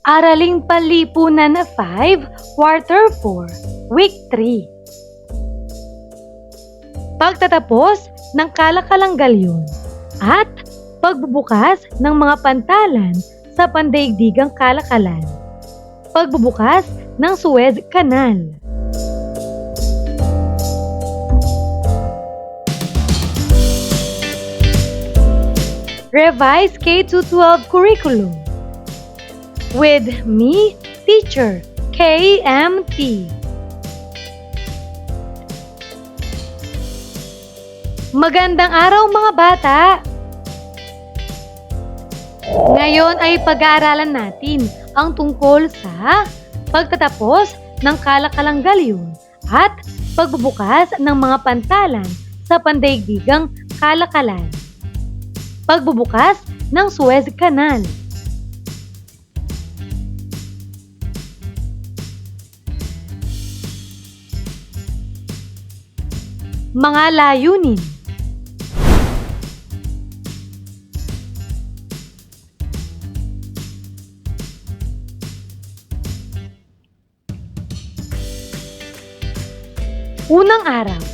Araling Panlipunan 5, Quarter 4, Week 3. Pagtatapos ng kalakalang galyon at pagbubukas ng mga pantalan sa pandaigdigang kalakalan. Pagbubukas ng Suez Canal. Revised K-12 curriculum. With me, Teacher KMT. Magandang araw mga bata! Ngayon ay pag-aaralan natin ang tungkol sa pagtatapos ng kalakalang galyon at pagbubukas ng mga pantalan sa pandaigdigang kalakalan. Pagbubukas ng Suez Canal. Mga layunin. Unang araw.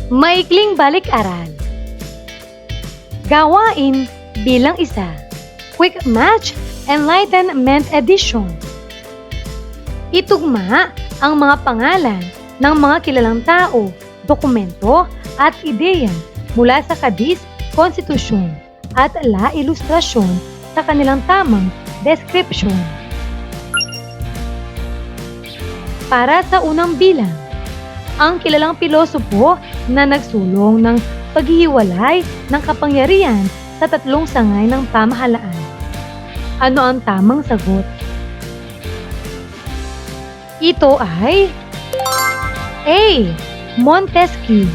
Maikling balik-aral. Gawain bilang isa. Quick Match Enlightenment Edition. Itugma ang mga pangalan ng mga kilalang tao, dokumento at ideya mula sa Cadiz Konstitusyon at la ilustrasyon sa kanilang tamang description. Para sa unang bilang, ang kilalang pilosopo na nagsulong ng paghihiwalay ng kapangyarihan sa tatlong sangay ng pamahalaan. Ano ang tamang sagot? Ito ay A. Montesquieu.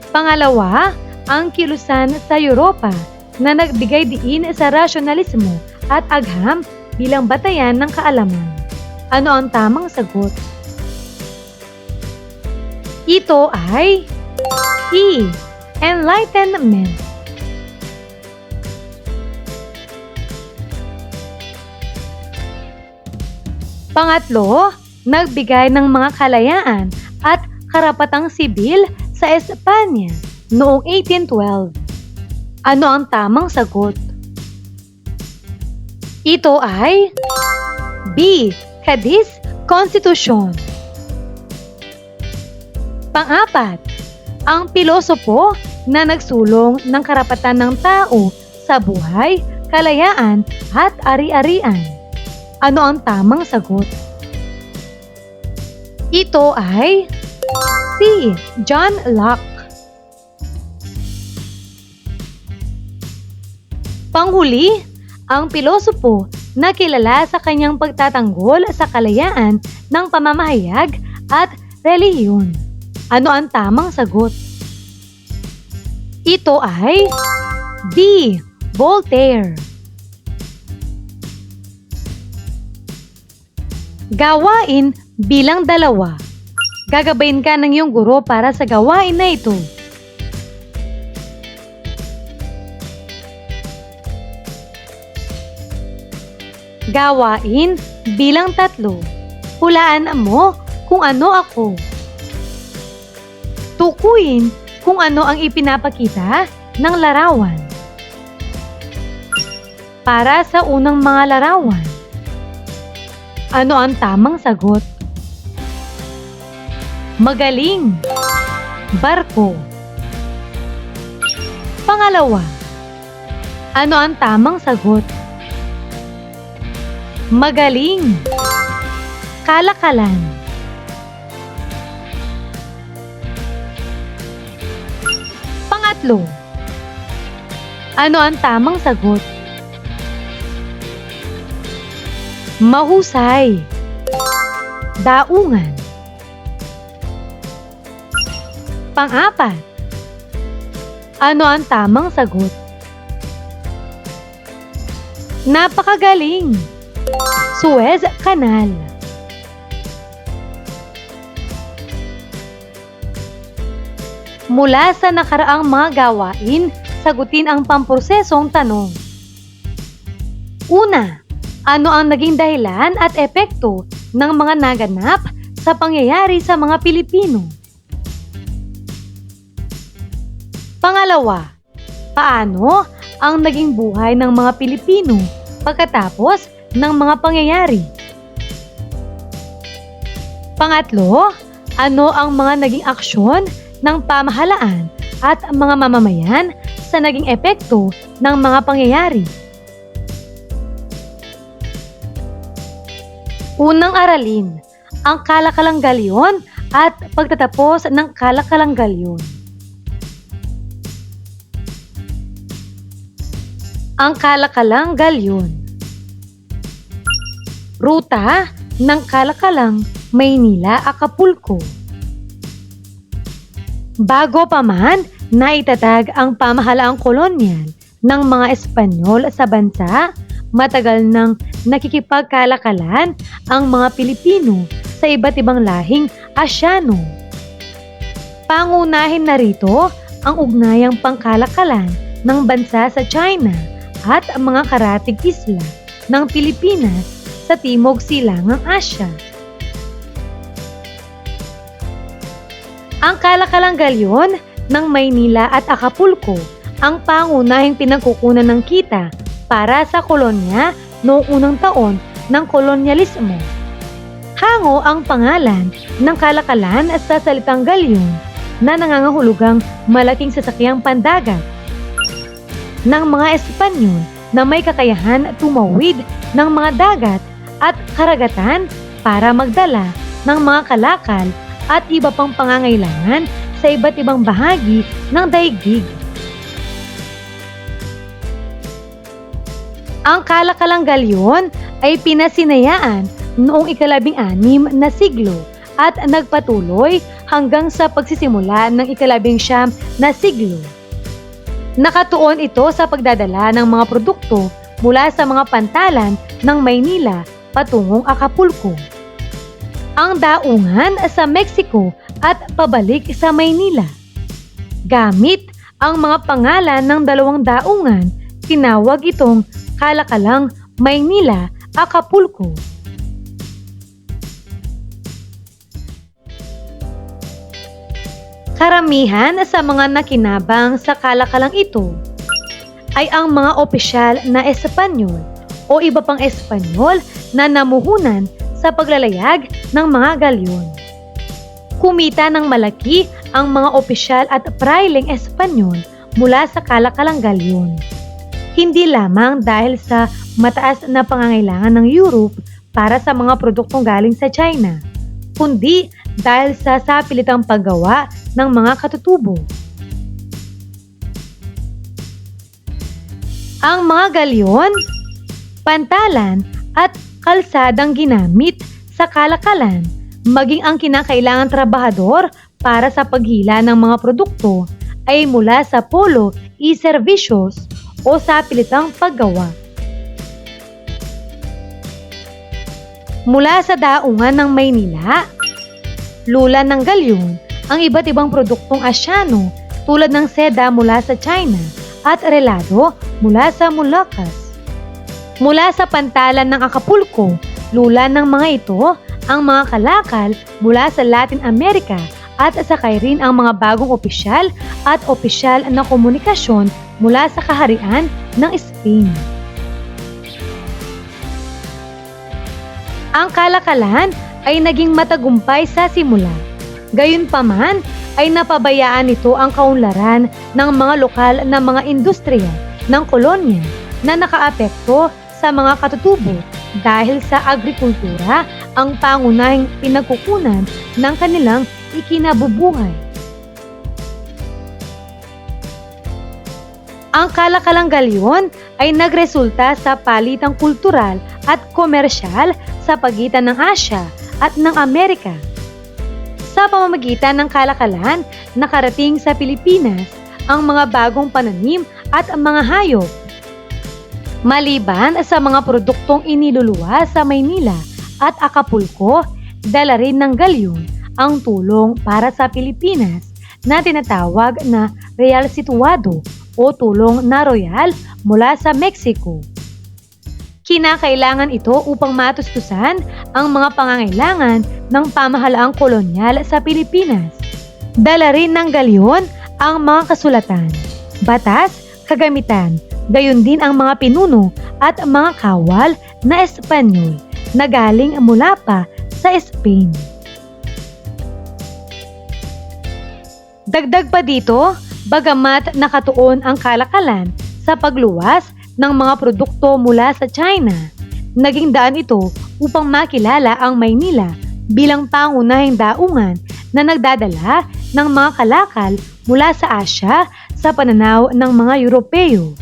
Pangalawa, ang kilusan sa Europa na nagbigay diin sa rasyonalismo at agham bilang batayan ng kaalaman. Ano ang tamang sagot? Ito ay E. Enlightenment. Pangatlo, nagbigay ng mga kalayaan at karapatang sibil sa Espanya noong 1812. Ano ang tamang sagot? Ito ay B. Cadiz Konstitusyon. Pang-apat, ang pilosopo na nagsulong ng karapatan ng tao sa buhay, kalayaan at ari-arian. Ano ang tamang sagot? Ito ay C. John Locke. Panghuli, ang pilosopo na kilala sa kanyang pagtatanggol sa kalayaan ng pamamahayag at relihiyon. Ano ang tamang sagot? Ito ay D. Voltaire. Gawain bilang 2. Gagabayin ka ng iyong guro para sa gawain na ito. Gawain bilang 3. Hulaan mo kung ano ako. Tukuyin kung ano ang ipinapakita ng larawan. Para sa unang mga larawan, ano ang tamang sagot? Magaling. Barko. Pangalawa, ano ang tamang sagot? Magaling. Kalakalan. Pangatlo, ano ang tamang sagot? Mahusay. Daungan. Pang-apat, ano ang tamang sagot? Napakagaling. Suez Canal. Mula sa nakaraang mga gawain, sagutin ang pamprosesong tanong. Una, ano ang naging dahilan at epekto ng mga naganap sa pangyayari sa mga Pilipino? Pangalawa, paano ang naging buhay ng mga Pilipino pagkatapos ng mga pangyayari? Pangatlo, ano ang mga naging aksyon ng pamahalaan at mga mamamayan sa naging epekto ng mga pangyayari? Unang aralin, ang kalakalang galyon at pagtatapos ng kalakalang galyon. Ang kalakalang galyon. Ruta ng kalakalang Maynila, Acapulco. Bago pa man naitatag ang pamahalaang kolonyal ng mga Espanyol sa bansa, matagal nang nakikipagkalakalan ang mga Pilipino sa iba't ibang lahing Asyano. Pangunahin na rito ang ugnayang pangkalakalan ng bansa sa China at ang mga karatig isla ng Pilipinas sa Timog Silangang Asya. Ang kalakalang galyon ng Maynila at Acapulco ang pangunahing pinagkukunan ng kita para sa kolonya noong unang taon ng kolonyalismo. Hango ang pangalan ng kalakalan sa salitang galyon na nangangahulugang malaking sasakyang pandagat ng mga Espanyol na may kakayahan tumawid ng mga dagat at karagatan para magdala ng mga kalakal at iba pang pangangailangan sa iba't ibang bahagi ng daigdig. Ang kalakalang galyon ay pinasinayaan noong ika-16 na siglo at nagpatuloy hanggang sa pagsisimula ng ika-19 na siglo. Nakatuon ito sa pagdadala ng mga produkto mula sa mga pantalan ng Maynila patungong Acapulco, ang daungan sa Mexico at pabalik sa Maynila. Gamit ang mga pangalan ng dalawang daungan, tinawag itong kalakalang Maynila, Acapulco. Karamihan sa mga nakinabang sa kalakalang ito ay ang mga opisyal na Espanyol o iba pang Espanyol na namuhunan sa paglalayag ng mga galyon. Kumita ng malaki ang mga opisyal at praileng Espanyol mula sa kalakalang galyon. Hindi lamang dahil sa mataas na pangangailangan ng Europe para sa mga produktong galing sa China, kundi dahil sa sapilitang paggawa ng mga katutubo. Ang mga galyon, pantalan at kalsadang ginamit sa kalakalan, maging ang kinakailangang trabahador para sa paghila ng mga produkto ay mula sa polo y servicios o sapilitang paggawa. Mula sa daungan ng Maynila, lulan ng galyon, ang iba't ibang produktong Asyano tulad ng seda mula sa China at relado mula sa Moluccas. Mula sa pantalan ng Acapulco, lulan ng mga ito ang mga kalakal mula sa Latin America at sakay rin ang mga bagong opisyal at opisyal na komunikasyon mula sa kaharian ng Spain. Ang kalakalan ay naging matagumpay sa simula. Gayunpaman ay napabayaan nito ang kaunlaran ng mga lokal na mga industriya ng kolonya na nakaapekto sa mga katutubo dahil sa agrikultura ang pangunahing pinagkukunan ng kanilang ikinabubuhay. Ang kalakalang galyon ay nagresulta sa palitang kultural at komersyal sa pagitan ng Asya at ng Amerika. Sa pamamagitan ng kalakalan, nakarating sa Pilipinas ang mga bagong pananim at mga hayop. Maliban sa mga produktong iniluluwa sa Maynila at Acapulco, dala rin ng galyon ang tulong para sa Pilipinas na tinatawag na Real Situado o tulong na royal mula sa Mexico. Kinakailangan ito upang matustusan ang mga pangangailangan ng pamahalaang kolonyal sa Pilipinas. Dala rin ng galyon ang mga kasulatan, batas, kagamitan, gayon din ang mga pinuno at mga kawal na Espanyol na galing mula pa sa Spain. Dagdag pa dito, bagamat nakatuon ang kalakalan sa pagluwas ng mga produkto mula sa China, naging daan ito upang makilala ang Maynila bilang pangunahing daungan na nagdadala ng mga kalakal mula sa Asya sa pananaw ng mga Europeo.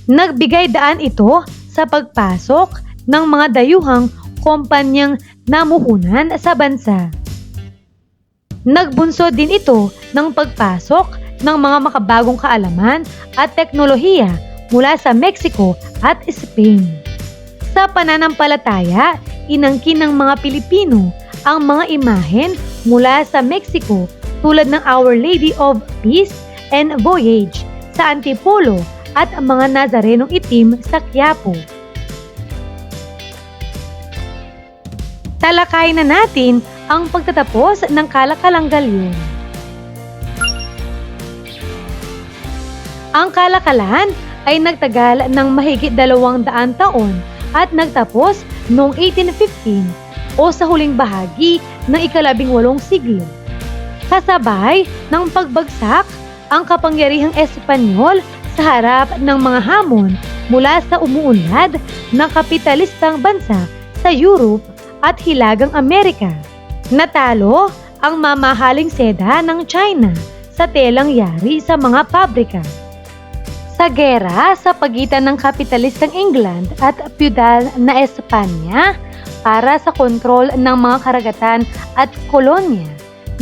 Nagbigay daan ito sa pagpasok ng mga dayuhang kompanyang namuhunan sa bansa. Nagbunsod din ito ng pagpasok ng mga makabagong kaalaman at teknolohiya mula sa Mexico at Spain. Sa pananampalataya, inangkin ng mga Pilipino ang mga imahen mula sa Mexico tulad ng Our Lady of Peace and Voyage sa Antipolo at ang mga Nazarenong itim sa Quiapo. Talakayin na natin ang pagtatapos ng kalakalang galyon. Ang kalakalan ay nagtagal ng mahigit 200 taon at nagtapos noong 1815 o sa huling bahagi ng ika-18 siglo. Kasabay ng pagbagsak ang kapangyarihang Espanyol sa harap ng mga hamon mula sa umuunlad na kapitalistang bansa sa Europe at Hilagang Amerika. Natalo ang mamahaling seda ng China sa telang yari sa mga pabrika. Sa gera sa pagitan ng kapitalistang England at feudal na Espanya para sa kontrol ng mga karagatan at kolonya,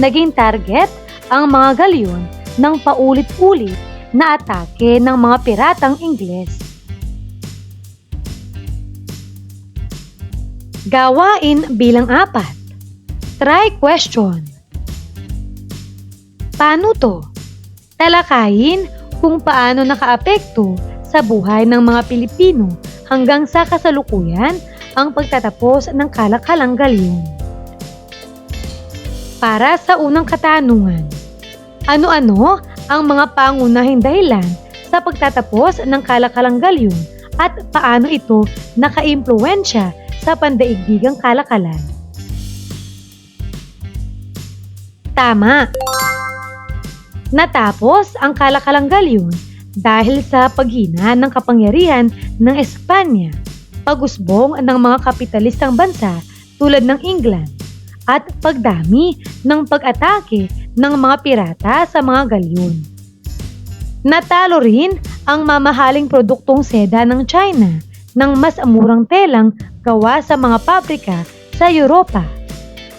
naging target ang mga galyon ng paulit-ulit na atake ng mga piratang Ingles. Gawain bilang 4. Try question. Paano to? Talakayin kung paano nakaapekto sa buhay ng mga Pilipino hanggang sa kasalukuyan ang pagtatapos ng kalakalang galyon. Para sa unang katanungan, ano-ano ang mga pangunahing dahilan sa pagtatapos ng kalakalang galyon at paano ito nakaimpluwensya sa pandaigdigang kalakalan? Tama! Natapos ang kalakalang galyon dahil sa paghina ng kapangyarihan ng Espanya, pag-usbong ng mga kapitalistang bansa tulad ng England, at pagdami ng pag-atake ng mga pirata sa mga galyon. Natalo rin ang mamahaling produktong seda ng China ng mas murang telang gawa sa mga pabrika sa Europa.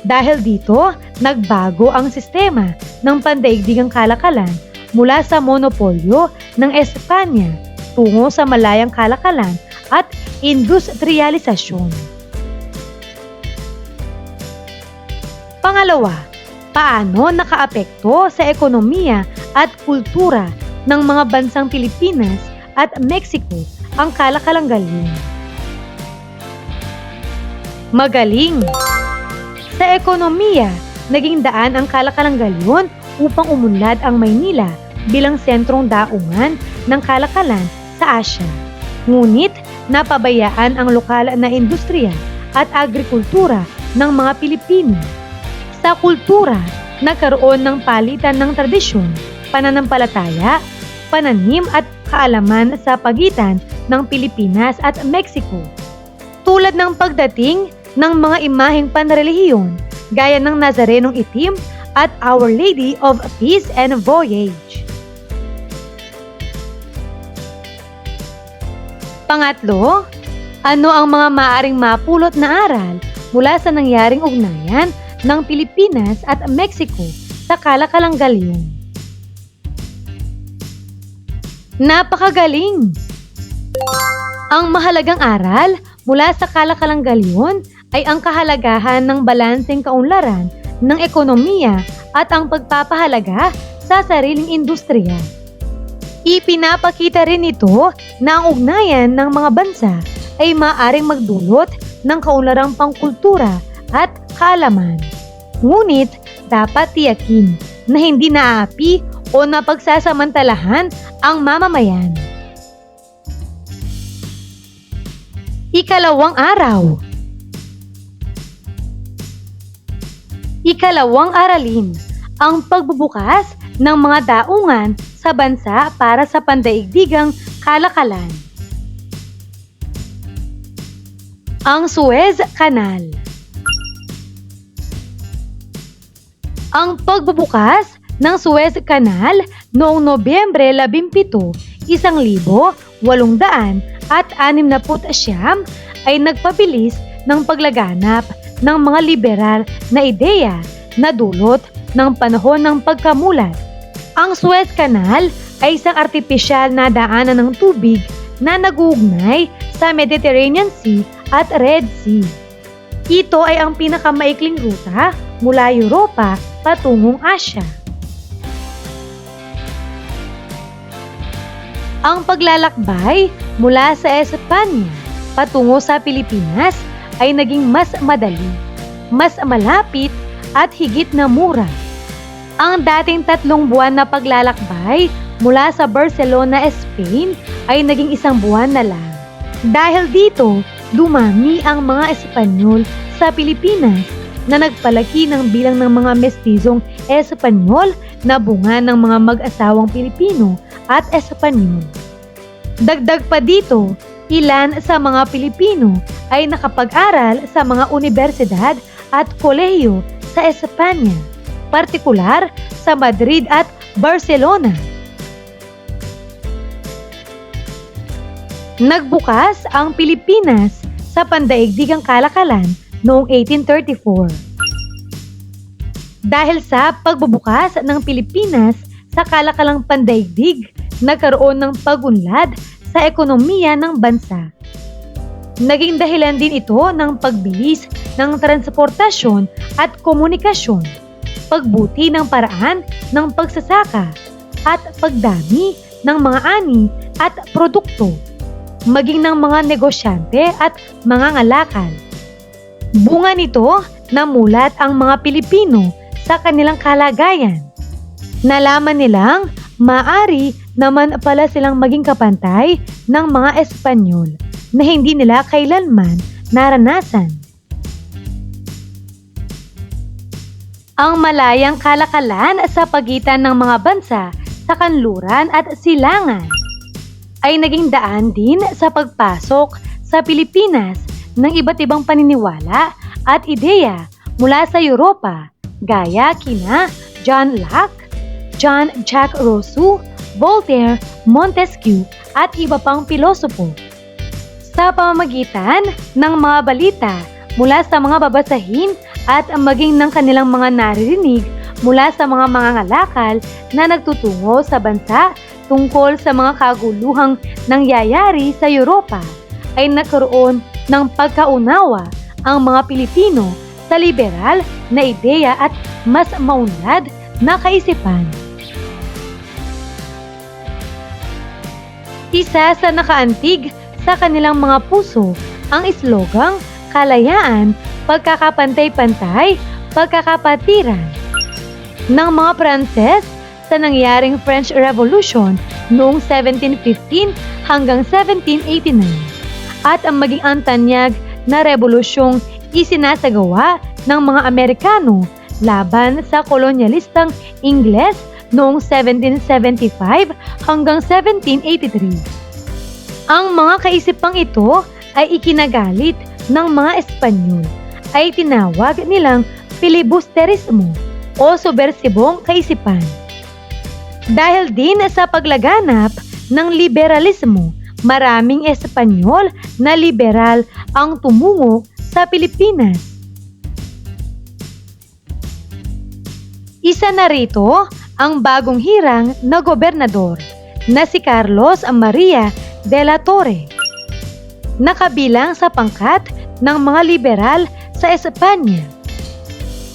Dahil dito, nagbago ang sistema ng pandaigdigang kalakalan mula sa monopolyo ng Espanya tungo sa malayang kalakalan at industrialisasyon. Pangalawa, paano nakaapekto sa ekonomiya at kultura ng mga bansang Pilipinas at Mexico ang kalakalang galyon? Magaling! Sa ekonomiya, naging daan ang kalakalang galyon upang umunlad ang Maynila bilang sentrong daungan ng kalakalan sa Asya. Ngunit napabayaan ang lokal na industriya at agrikultura ng mga Pilipino. Sa kultura, nagkaroon ng palitan ng tradisyon, pananampalataya, pananim at kaalaman sa pagitan ng Pilipinas at Mexico. Tulad ng pagdating ng mga imaheng panrelihiyon gaya ng Nazarenong itim at Our Lady of Peace and Voyage. Pangatlo, ano ang mga maaaring mapulot na aral mula sa nangyaring ugnayan ng Pilipinas at Mexico sa kalakalang galyon? Napakagaling! Ang mahalagang aral mula sa kalakalang galyon ay ang kahalagahan ng balanseng kaunlaran ng ekonomiya at ang pagpapahalaga sa sariling industriya. Ipinapakita rin ito na ang ugnayan ng mga bansa ay maaaring magdulot ng kaunlarang pangkultura at kaalaman. Ngunit dapat tiyakin na hindi naaapi o napagsasamantalahan ang mamamayan. Ikalawang araw. Ikalawang aralin, ang pagbubukas ng mga daungan sa bansa para sa pandaigdigang kalakalan. Ang Suez Canal. Ang pagbubukas ng Suez Canal noong Nobyembre 17, 1869 ay nagpabilis ng paglaganap ng mga liberal na ideya na dulot ng panahon ng pagkamulat. Ang Suez Canal ay isang artipisyal na daanan ng tubig na nag-uugnay sa Mediterranean Sea at Red Sea. Ito ay ang pinakamaikling ruta mula Europa patungong Asya. Ang paglalakbay mula sa Espanya patungo sa Pilipinas ay naging mas madali, mas malapit at higit na mura. Ang dating 3 buwan na paglalakbay mula sa Barcelona, Spain ay naging 1 buwan na lang. Dahil dito, dumami ang mga Espanyol sa Pilipinas na nagpalaki ng bilang ng mga mestizong Espanyol na bunga ng mga mag-asawang Pilipino at Espanyol. Dagdag pa dito, ilan sa mga Pilipino ay nakapag-aral sa mga universidad at kolehiyo sa Espanya, partikular sa Madrid at Barcelona. Nagbukas ang Pilipinas sa pandaigdigang kalakalan noong 1834. Dahil sa pagbubukas ng Pilipinas sa kalakalang pandaigdig, nagkaroon ng pagunlad sa ekonomiya ng bansa. Naging dahilan din ito ng pagbilis ng transportasyon at komunikasyon, pagbuti ng paraan ng pagsasaka, at pagdami ng mga ani at produkto, maging ng mga negosyante at mga ngalakal. Bunga nito, namulat ang mga Pilipino sa kanilang kalagayan. Nalaman nilang maaari naman pala silang maging kapantay ng mga Espanyol na hindi nila kailanman naranasan. Ang malayang kalakalan sa pagitan ng mga bansa sa kanluran at silangan ay naging daan din sa pagpasok sa Pilipinas ng iba't ibang paniniwala at ideya mula sa Europa, gaya kina John Locke, John Jacques Rousseau, Voltaire, Montesquieu at iba pang pilosopo. Sa pamamagitan ng mga balita mula sa mga babasahin at maging ng kanilang mga naririnig mula sa mga mangangalakal na nagtutungo sa bansa tungkol sa mga kaguluhang nangyayari sa Europa, ay nagkaroon ng pagkaunawa ang mga Pilipino sa liberal na ideya at mas maunlad na kaisipan. Isa sa nakaantig sa kanilang mga puso ang slogang kalayaan, pagkakapantay-pantay, pagkakapatiran ng mga Pranses sa nangyaring French Revolution noong 1715 hanggang 1789 at ang maging antanyag na revolusyong isinasagawa ng mga Amerikano laban sa kolonyalistang Ingles noong 1775 hanggang 1783. Ang mga kaisipang ito ay ikinagalit ng mga Espanyol ay tinawag nilang filibusterismo o subversibong kaisipan. Dahil din sa paglaganap ng liberalismo, maraming Espanyol na liberal ang tumungo sa Pilipinas. Isa na rito ang bagong hirang na gobernador na si Carlos Maria de la Torre, nakabilang sa pangkat ng mga liberal sa Espanya.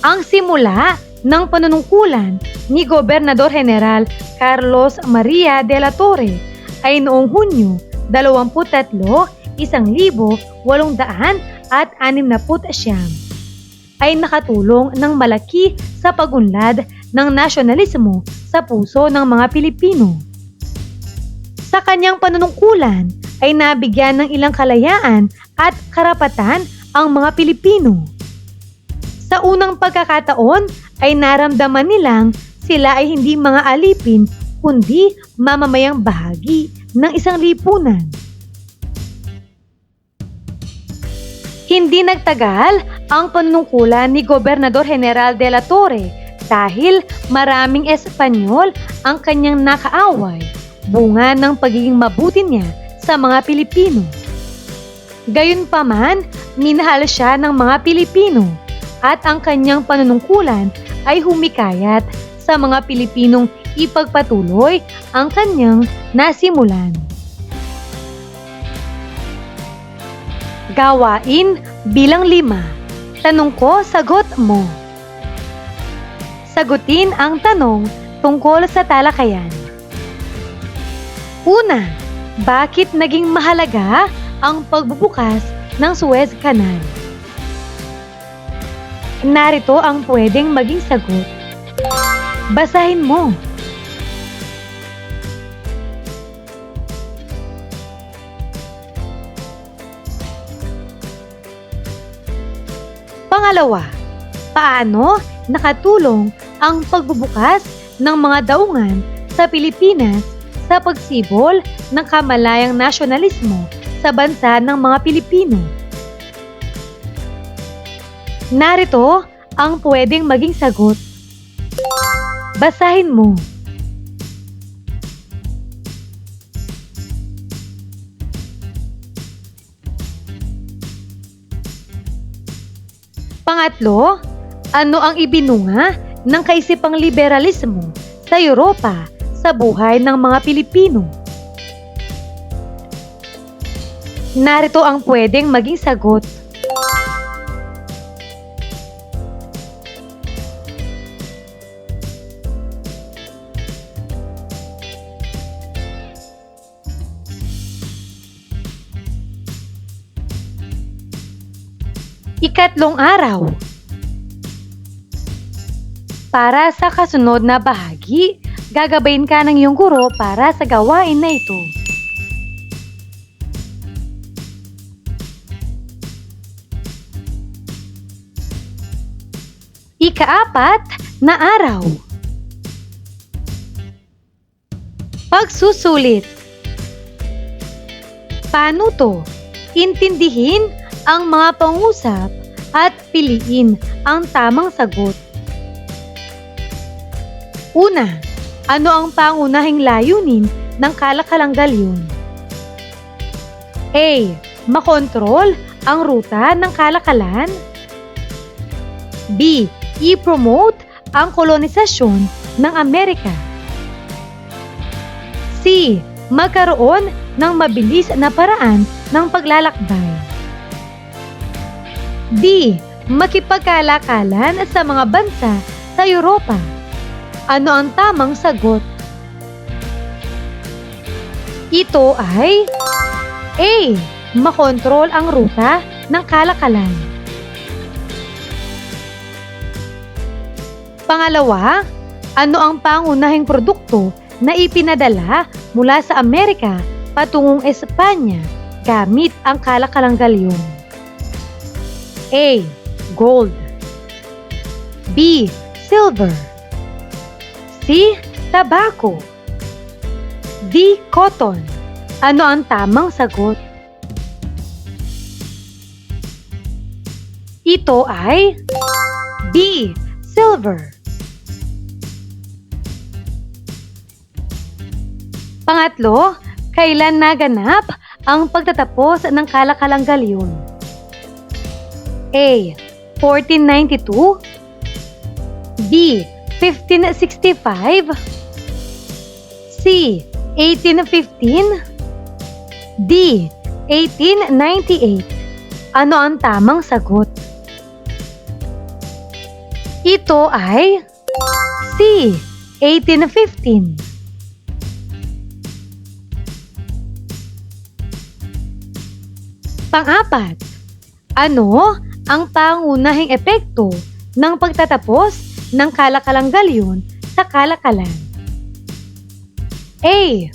Ang simula ng panunungkulan ni Gobernador General Carlos Maria de la Torre ay noong Hunyo 23, 1869 ay nakatulong ng malaki sa pagunlad ng nasyonalismo sa puso ng mga Pilipino. Sa kanyang panunungkulan ay nabigyan ng ilang kalayaan at karapatan ang mga Pilipino. Sa unang pagkakataon ay naramdaman nilang sila ay hindi mga alipin kundi mamamayang bahagi ng isang lipunan. Hindi nagtagal ang panunungkulan ni Gobernador General de la Torre dahil maraming Espanyol ang kanyang nakaaway, bunga ng pagiging mabuti niya sa mga Pilipino. Gayunpaman, minahal siya ng mga Pilipino at ang kanyang panunungkulan ay humikayat sa mga Pilipinong ipagpatuloy ang kanyang nasimulan. Gawain bilang 5. Tanong ko, sagot mo. Sagutin ang tanong tungkol sa talakayan. Una, bakit naging mahalaga ang pagbubukas ng Suez Canal? Narito ang pwedeng maging sagot. Basahin mo. Pangalawa, paano nakatulong ang pagbubukas ng mga daungan sa Pilipinas sa pagsibol ng kamalayang nasyonalismo sa bansa ng mga Pilipino? Narito ang pwedeng maging sagot. Basahin mo. Pangatlo, ano ang ibinunga ng kaisipang liberalismo sa Europa sa buhay ng mga Pilipino? Narito ang pwedeng maging sagot. Ikatlong araw. Para sa kasunod na bahagi, gagabayin ka ng iyong guro para sa gawain na ito. Ika-4 na araw. Pagsusulit. Paano to? Intindihin ang mga pangusap at piliin ang tamang sagot. Una, ano ang pangunahing layunin ng kalakalang galyon? A. Makontrol ang ruta ng kalakalan. B. I-promote ang kolonisasyon ng Amerika. C. Magkaroon ng mabilis na paraan ng paglalakbay. D. Makipagkalakalan sa mga bansa sa Europa. Ano ang tamang sagot? Ito ay A. Makontrol ang ruta ng kalakalan. Pangalawa, ano ang pangunahing produkto na ipinadala mula sa Amerika patungong Espanya gamit ang kalakalang galyon? A. Gold. B. Silver. C. Tobacco. D. Cotton. Ano ang tamang sagot? Ito ay B. Silver. Pangatlo, kailan naganap ang pagtatapos ng kalakalang galyon? A. 1492. B. 1565. C. 1815. D. 1898. Ano ang tamang sagot? Ito ay C. 1815. Pang-apat, ano ang pangunahing epekto ng pagtatapos ng kalakalang galyon sa kalakalan? A.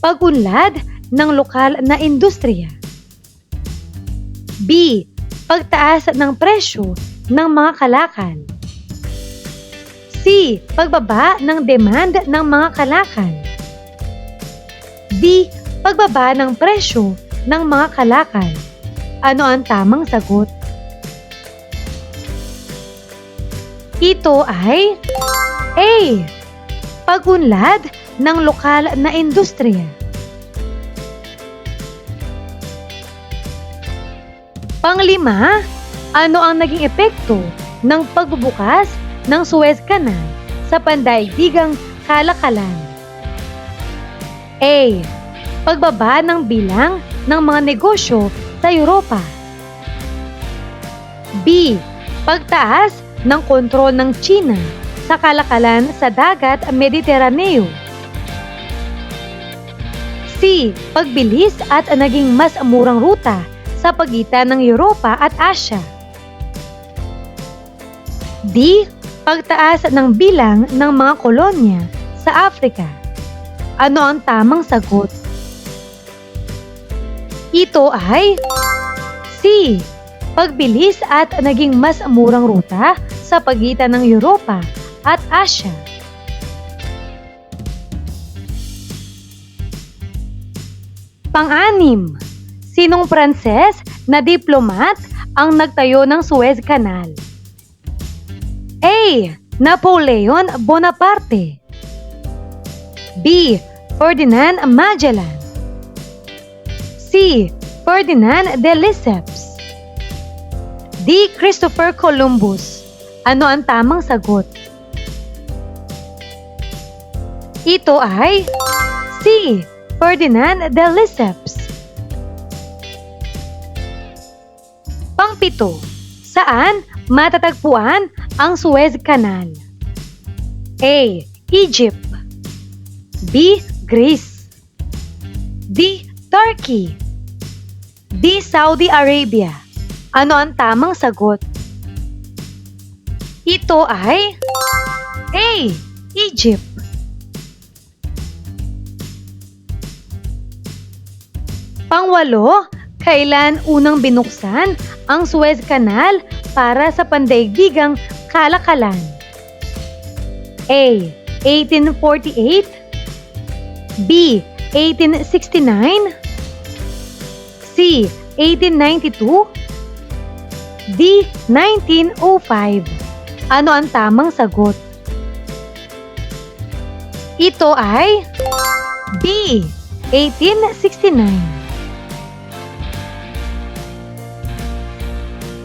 Pag-unlad ng lokal na industriya. B. Pagtaas ng presyo ng mga kalakal. C. Pagbaba ng demand ng mga kalakal. D. Pagbaba ng presyo ng mga kalakal. Ano ang tamang sagot? Ito ay A. Pag-unlad ng lokal na industriya. Panglima, ano ang naging epekto ng pagbubukas ng Suez Canal sa pandaigdigang kalakalan? A. Pagbaba ng bilang ng mga negosyo sa Europa. B. Pagtaas ng kontrol ng China sa kalakalan sa dagat Mediteraneo. C. Pagbilis at naging mas murang ruta sa pagitan ng Europa at Asia. D. Pagtaas ng bilang ng mga kolonya sa Africa. Ano ang tamang sagot? Ito ay C. Pagbilis at naging mas murang ruta sa pagitan ng Europa at Asia. Pang-anim, sinong Pranses na diplomat ang nagtayo ng Suez Canal? A. Napoleon Bonaparte. B. Ferdinand Magellan. C. Ferdinand de Lesseps. D. Christopher Columbus. Ano ang tamang sagot? Ito ay C. Ferdinand de Lesseps. Pang-pito, saan matatagpuan ang Suez Canal? A. Egypt. B. Greece. D. Turkey. D. Saudi Arabia. Ano ang tamang sagot? Ito ay A. Egypt. Pangwalo, kailan unang binuksan ang Suez Canal para sa pandaigdigang kalakalan? A. 1848. B. 1869. C. 1892. D. 1905. Ano ang tamang sagot? Ito ay B. 1869.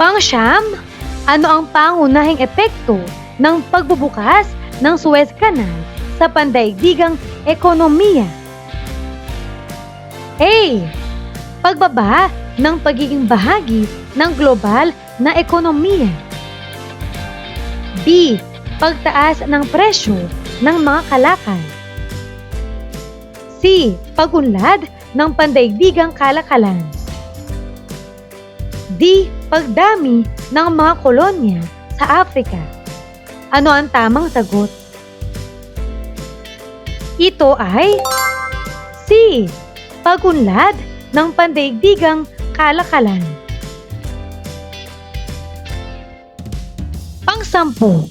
Pang-siyam, ano ang pangunahing epekto ng pagbubukas ng Suez Canal sa pandaigdigang ekonomiya? A. Pagbaba ng pagiging bahagi ng global na ekonomiya. B. Pagtaas ng presyo ng mga kalakal. C. Pag-unlad ng pandaigdigang kalakalan. D. Pagdami ng mga kolonya sa Africa. Ano ang tamang sagot? Ito ay C. Pag-unlad ng pandaigdigang kalakalan. Pang-sampu,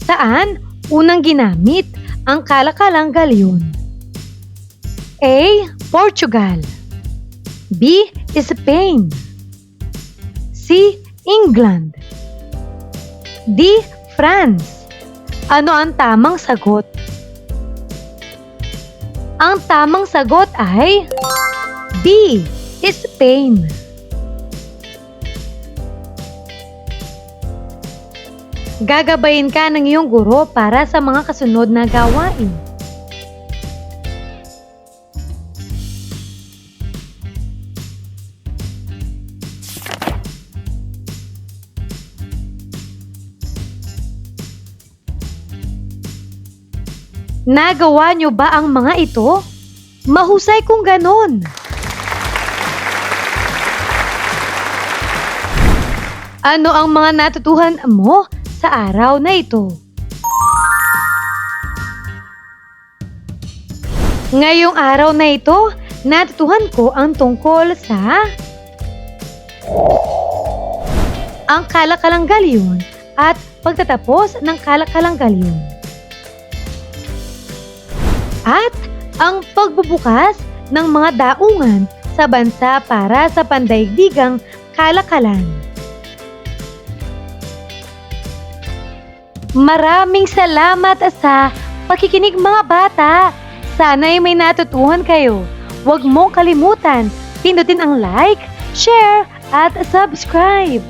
saan unang ginamit ang kalakalang galyon? A. Portugal. B. Spain. C. England. D. France. Ano ang tamang sagot? Ang tamang sagot ay B. Spain. Gagabayin ka ng iyong guro para sa mga kasunod na gawain. Nagawa nyo ba ang mga ito? Mahusay kung ganon. Ano ang mga natutuhan mo sa araw na ito? Ngayong araw na ito, natutuhan ko ang tungkol sa ang kalakalang galyon at pagtatapos ng kalakalang galyon. At ang pagbubukas ng mga daungan sa bansa para sa pandaigdigang kalakalan. Maraming salamat sa pakikinig mga bata. Sana'y may natutuhan kayo. Huwag mong kalimutan, pindutin ang like, share, at subscribe.